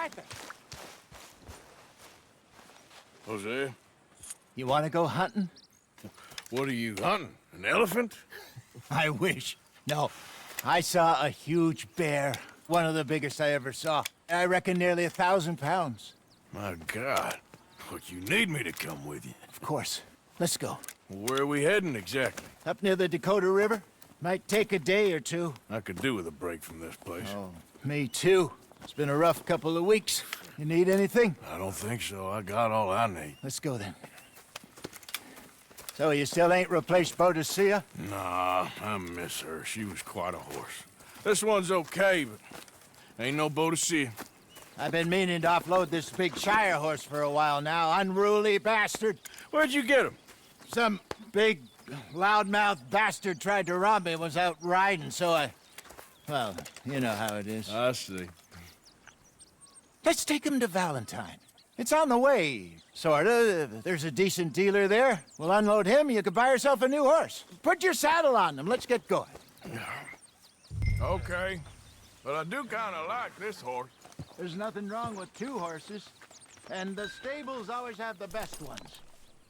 Arthur! Hosea, You want to go hunting? what are you hunting? An elephant? I wish. No. I saw a huge bear. One of the biggest I ever saw. I reckon nearly 1,000 pounds. My God. Look, you need me to come with you. Of course. Let's go. Where are we heading exactly? Up near the Dakota River. Might take a day or two. I could do with a break from this place. Oh, me too. It's been a rough couple of weeks. You need anything? I don't think so. I got all I need. Let's go then. So you still ain't replaced Boadicea? Nah, I miss her. She was quite a horse. This one's okay, but ain't no Boadicea. I've been meaning to offload this big Shire horse for a while now. Unruly bastard. Where'd you get him? Some big, loudmouth bastard tried to rob me and was out riding, so I... Well, you know how it is. I see. Let's take him to Valentine. It's on the way, sorta. There's a decent dealer there. We'll unload him, you could buy yourself a new horse. Put your saddle on him, let's get going. Okay, but I do kind of like this horse. There's nothing wrong with two horses, and the stables always have the best ones.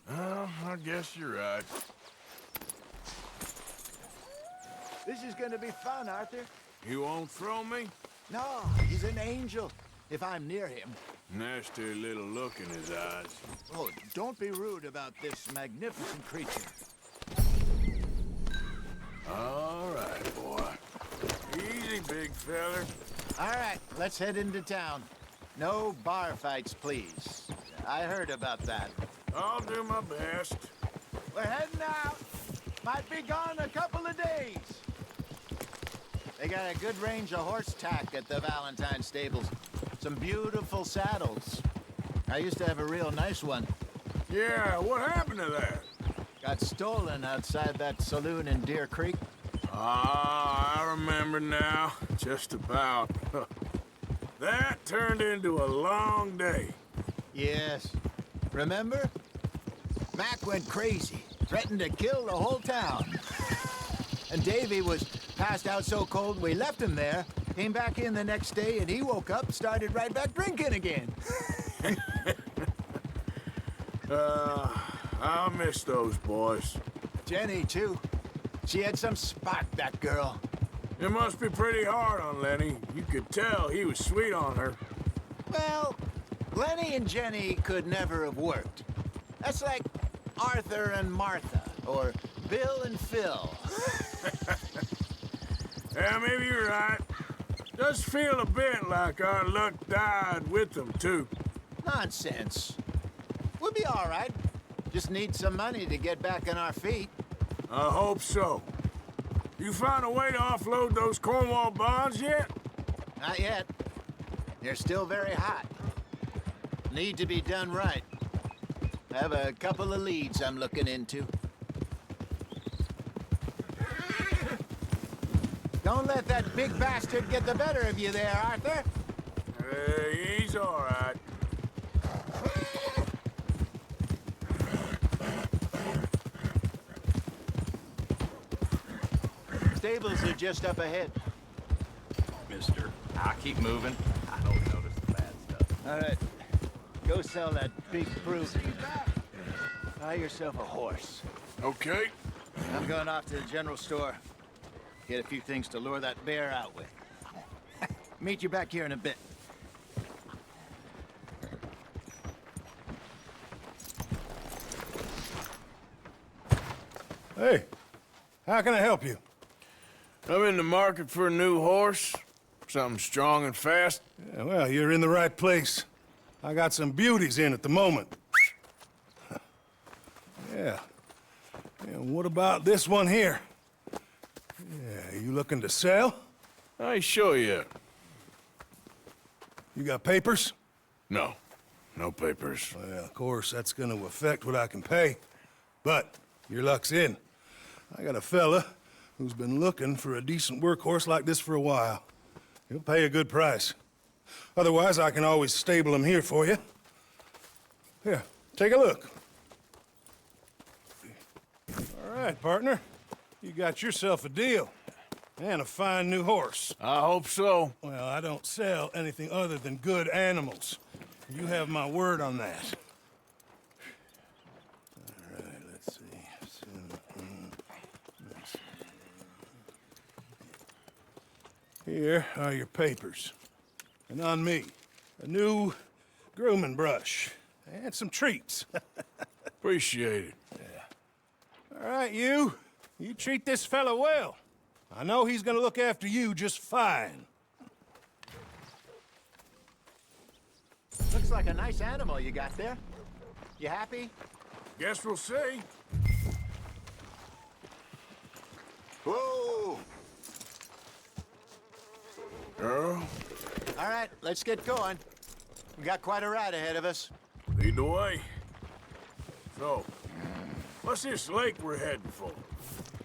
Well, I guess you're right. This is gonna be fun, Arthur. You won't throw me? No, he's an angel, if I'm near him. Nasty little look in his eyes. Oh, don't be rude about this magnificent creature. All right, boy. Easy, big feller. All right, let's head into town. No bar fights, please. I heard about that. I'll do my best. We're heading out. Might be gone a couple of days. They got a good range of horse tack at the Valentine stables. Some beautiful saddles. I used to have a real nice one. Yeah, what happened to that? Got stolen outside that saloon in Deer Creek. Ah, I remember now. Just about. That turned into a long day. Yes. Remember? Mac went crazy. Threatened to kill the whole town. And Davy was passed out so cold we left him there. Came back in the next day and he woke up, started right back drinking again. I'll miss those boys. Jenny, too. She had some spot, that girl. It must be pretty hard on Lenny. You could tell he was sweet on her. Well, Lenny and Jenny could never have worked. That's like Arthur and Martha, or Bill and Phil. Yeah, maybe you're right. Does feel a bit like our luck died with them, too. Nonsense. We'll be all right. Just need some money to get back on our feet. I hope so. You found a way to offload those Cornwall bonds yet? Not yet. They're still very hot. Need to be done right. I have a couple of leads I'm looking into. Don't let that big bastard get the better of you there, Arthur. He's all right. Stables are just up ahead. Mister, I'll keep moving. I don't notice the bad stuff. All right. Go sell that big brute. Buy yourself a horse. Okay. I'm going off to the general store. Get a few things to lure that bear out with. Meet you back here in a bit. Hey, how can I help you? I'm in the market for a new horse. Something strong and fast. Yeah, well, you're in the right place. I got some beauties in at the moment. Yeah. And what about this one here? Yeah, you looking to sell? I ain't sure yet. You got papers? No. No papers. Well, of course, that's gonna affect what I can pay. But your luck's in. I got a fella who's been looking for a decent workhorse like this for a while. He'll pay a good price. Otherwise, I can always stable him here for you. Here, take a look. All right, partner. You got yourself a deal. And a fine new horse. I hope so. Well, I don't sell anything other than good animals. You have my word on that. All right, let's see. Here are your papers. And on me, a new grooming brush and some treats. Appreciate it. All right, you treat this fella well. I know he's gonna look after you just fine. Looks like a nice animal you got there. You happy? Guess we'll see. Whoa! Girl, All right, let's get going. We got quite a ride ahead of us. lead the way. So, what's this lake we're heading for?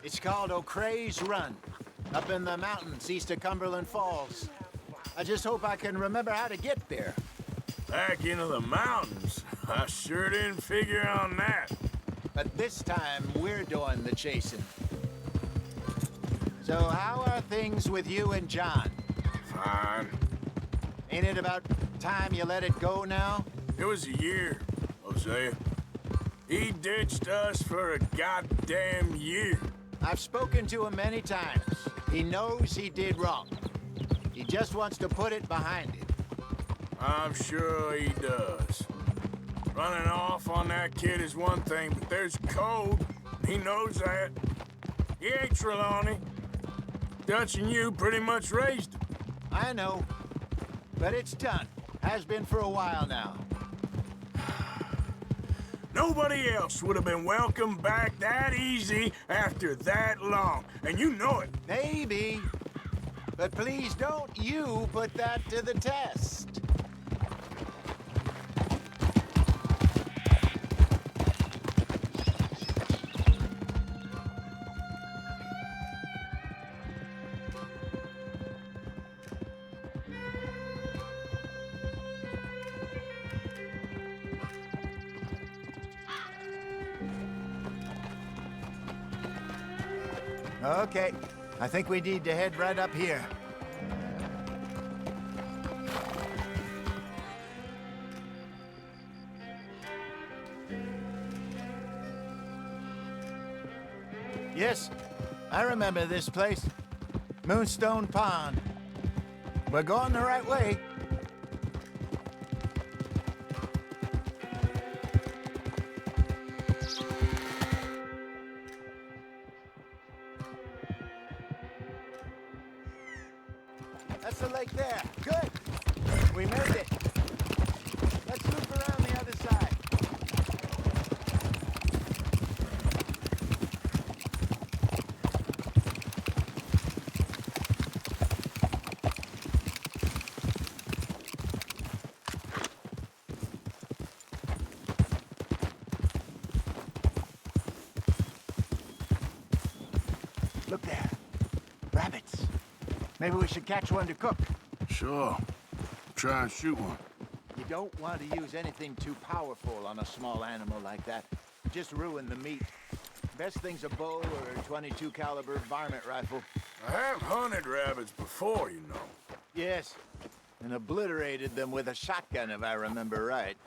It's called O'Creagh's Run, up in the mountains east of Cumberland Falls. I just hope I can remember how to get there. Back into the mountains? I sure didn't figure on that. But this time, we're doing the chasing. So how are things with you and John? Fine. Ain't it about time you let it go now? It was a year, Hosea. He ditched us for a goddamn year. I've spoken to him many times. He knows he did wrong. He just wants to put it behind him. I'm sure he does. Running off on that kid is one thing, but there's code. He knows that. He ain't Trelawney. Dutch and you pretty much raised him. I know. But it's done. Has been for a while now. Nobody else would have been welcomed back that easy after that long, and you know it. Maybe. But please don't you put that to the test. Okay, I think we need to head right up here. Yes, I remember this place. Moonstone Pond. We're going the right way. That's the lake there. Good. We made it. Let's loop around the other side. Look there. Rabbits. Maybe we should catch one to cook. Sure. Try and shoot one. You don't want to use anything too powerful on a small animal like that. Just ruin the meat. Best thing's a bow or a 22 caliber varmint rifle. I have hunted rabbits before, you know. Yes, and obliterated them with a shotgun if I remember right.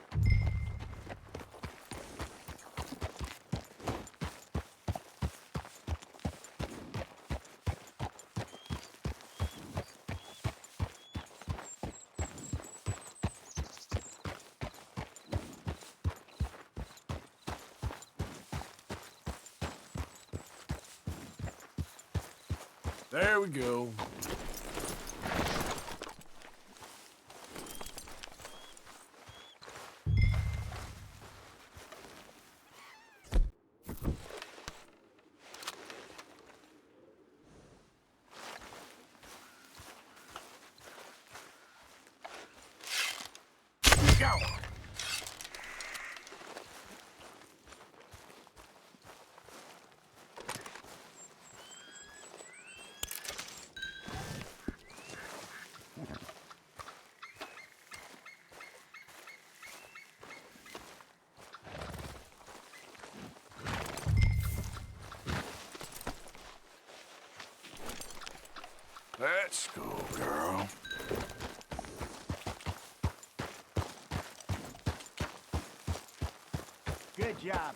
There we go. Go. Let's go, girl. Good job.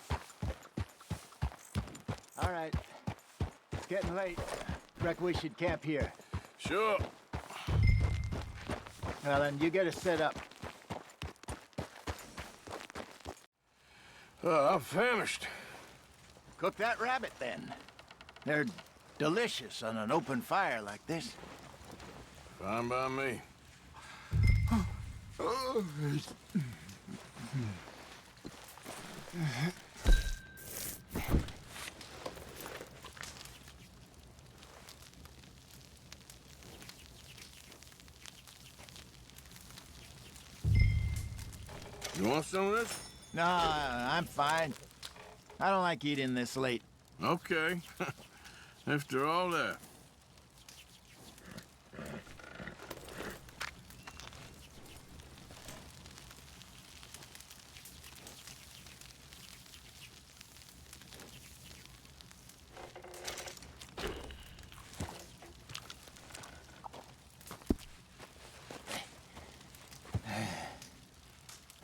All right. It's getting late. Reckon we should camp here. Sure. Well, then you get us set up. I'm famished. Cook that rabbit, then. They're delicious on an open fire like this. Fine by me. You want some of this? No, I'm fine. I don't like eating this late. Okay. After all that.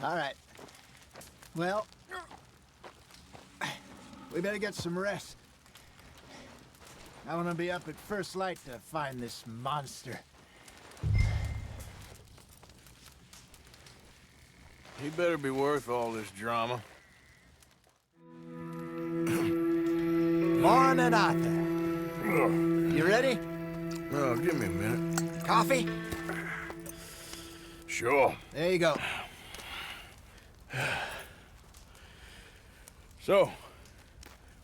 All right. Well, we better get some rest. I want to be up at first light to find this monster. He better be worth all this drama. Morning, Arthur. You ready? Oh, give me a minute. Coffee? Sure. There you go. So,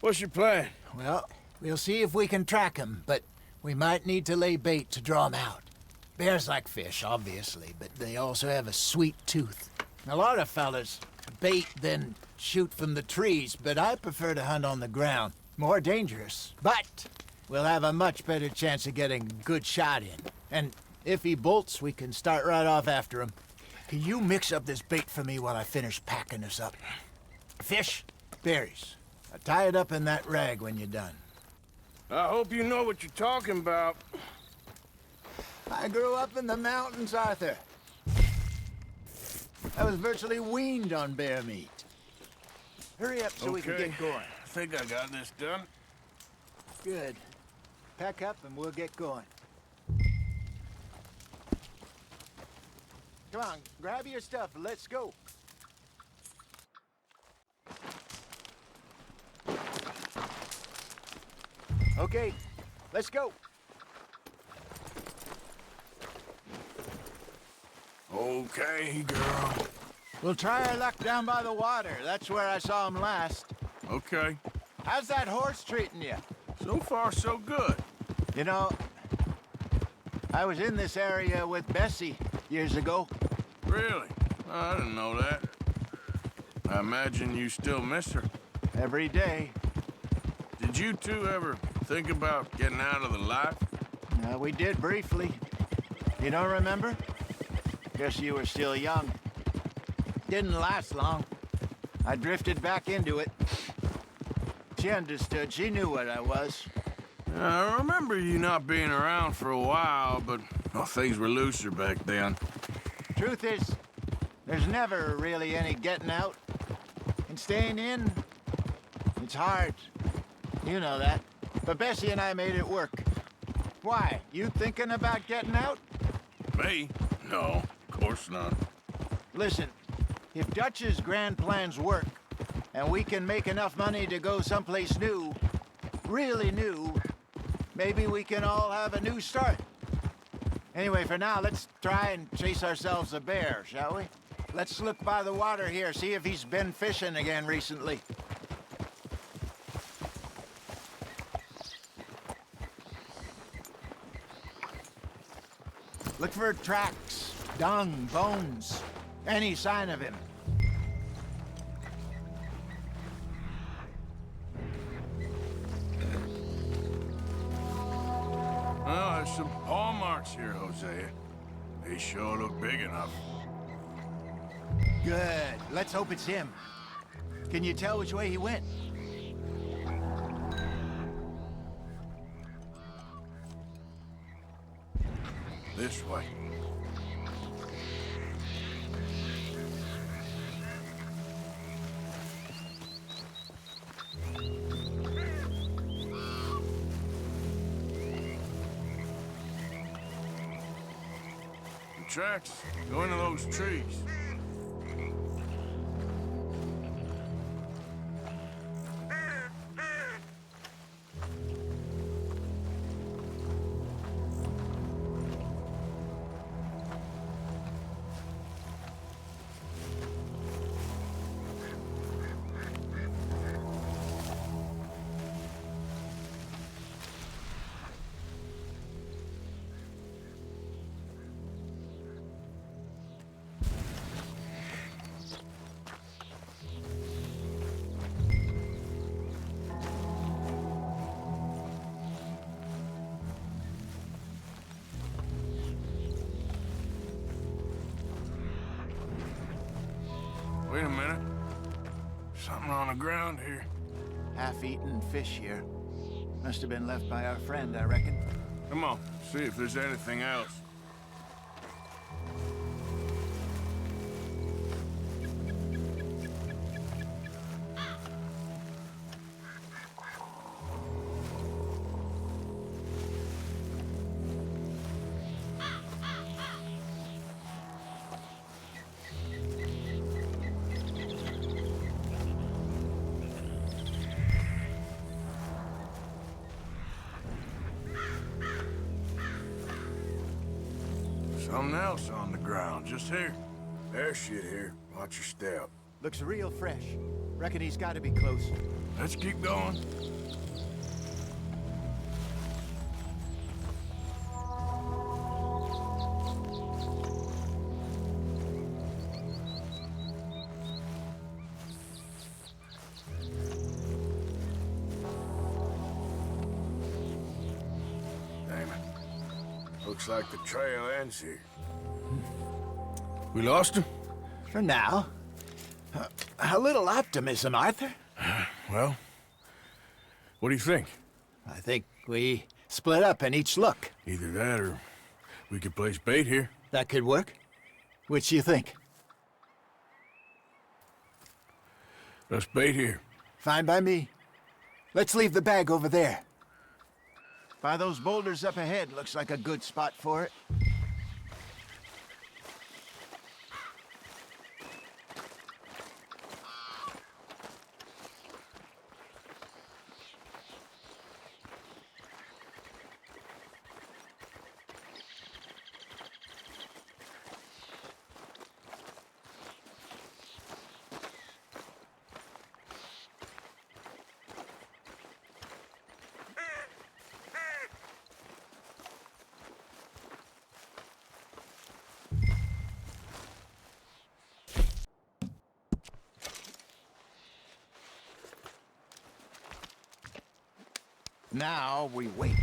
what's your plan? Well, we'll see if we can track him, but we might need to lay bait to draw him out. Bears like fish, obviously, but they also have a sweet tooth. A lot of fellas bait, then shoot from the trees, but I prefer to hunt on the ground. More dangerous, but we'll have a much better chance of getting a good shot in. And if he bolts, we can start right off after him. Can you mix up this bait for me while I finish packing this up? Fish, berries. I'll tie it up in that rag when you're done. I hope you know what you're talking about. I grew up in the mountains, Arthur. I was virtually weaned on bear meat. Hurry up so we can get going. I think I got this done. Good. Pack up and we'll get going. Come on, grab your stuff and let's go. Okay, let's go. Okay, girl. We'll try our luck down by the water. That's where I saw him last. Okay. How's that horse treating you? So far, so good. You know, I was in this area with Bessie years ago. Really? I didn't know that. I imagine you still miss her. Every day. Did you two ever think about getting out of the life? We did briefly. You don't remember? Guess you were still young. Didn't last long. I drifted back into it. She understood. She knew what I was. I remember you not being around for a while, but things were looser back then. Truth is, there's never really any getting out. And staying in, it's hard. You know that. But Bessie and I made it work. Why? You thinking about getting out? Me? No, of course not. Listen, if Dutch's grand plans work, and we can make enough money to go someplace new, really new, maybe we can all have a new start. Anyway, for now, let's try and chase ourselves a bear, shall we? Let's look by the water here, see if he's been fishing again recently. Look for tracks, dung, bones, any sign of him. Well, there's some paw marks here, Hosea. They sure look big enough. Good. Let's hope it's him. Can you tell which way he went? This way. The tracks go into those trees. Wait a minute. Something on the ground here. Half-eaten fish here. Must have been left by our friend, I reckon. Come on, see if there's anything else. Something else on the ground, just here. There's shit here. Watch your step. Looks real fresh. Reckon he's got to be close. Let's keep going. Damn it. Looks like the trail ends here. We lost him? For now. A little optimism, Arthur. Well, what do you think? I think we split up and each look. Either that or we could place bait here. That could work. Which you think? Let's bait here. Fine by me. Let's leave the bag over there. By those boulders up ahead, looks like a good spot for it. Now we wait.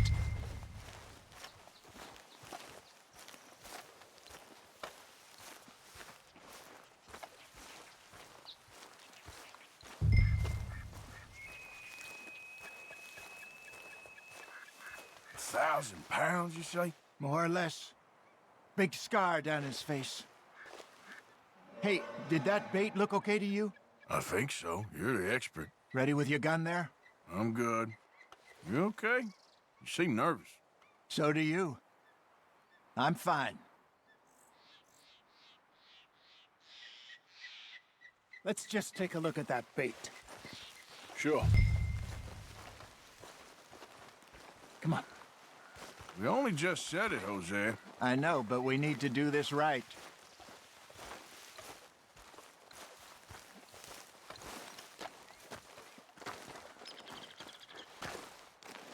£1,000, you say? More or less. Big scar down his face. Hey, did that bait look okay to you? I think so. You're the expert. Ready with your gun there? I'm good. You okay? You seem nervous. So do you. I'm fine. Let's just take a look at that bait. Sure. Come on. We only just said it, Hosea. I know, but we need to do this right.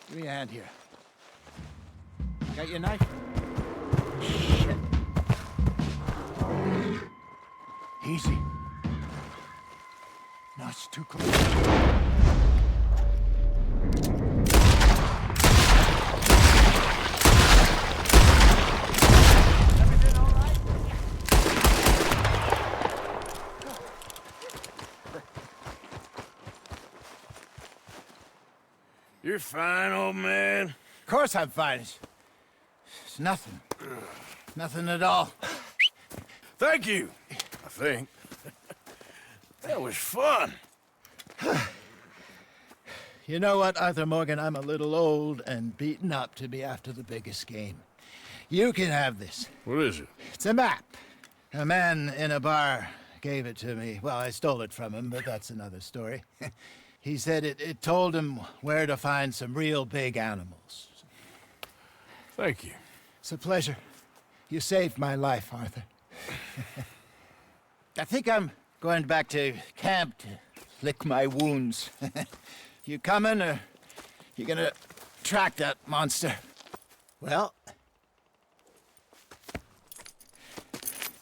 Give me a hand here. Got your knife? Shit. Easy. No, it's too close. You're fine, old man. Of course I'm fine. It's nothing. Nothing at all. Thank you, I think. That was fun. You know what, Arthur Morgan? I'm a little old and beaten up to be after the biggest game. You can have this. What is it? It's a map. A man in a bar gave it to me. Well, I stole it from him, but that's another story. He said it told him where to find some real big animals. Thank you. It's a pleasure. You saved my life, Arthur. I think I'm going back to camp to lick my wounds. You coming, or you gonna track that monster? Well,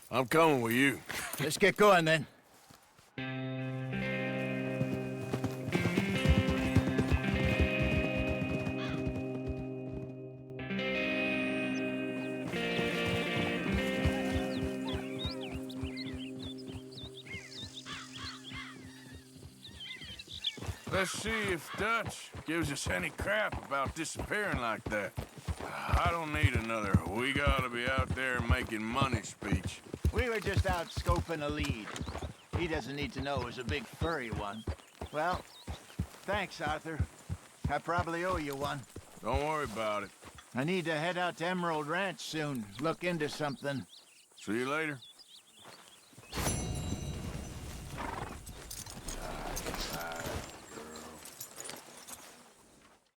I'm coming with you. let's get going then. Let's see if Dutch gives us any crap about disappearing like that. I don't need another "we gotta be out there making money" speech. We were just out scoping a lead. He doesn't need to know it was a big furry one. Well, thanks, Arthur. I probably owe you one. Don't worry about it. I need to head out to Emerald Ranch soon, look into something. See you later.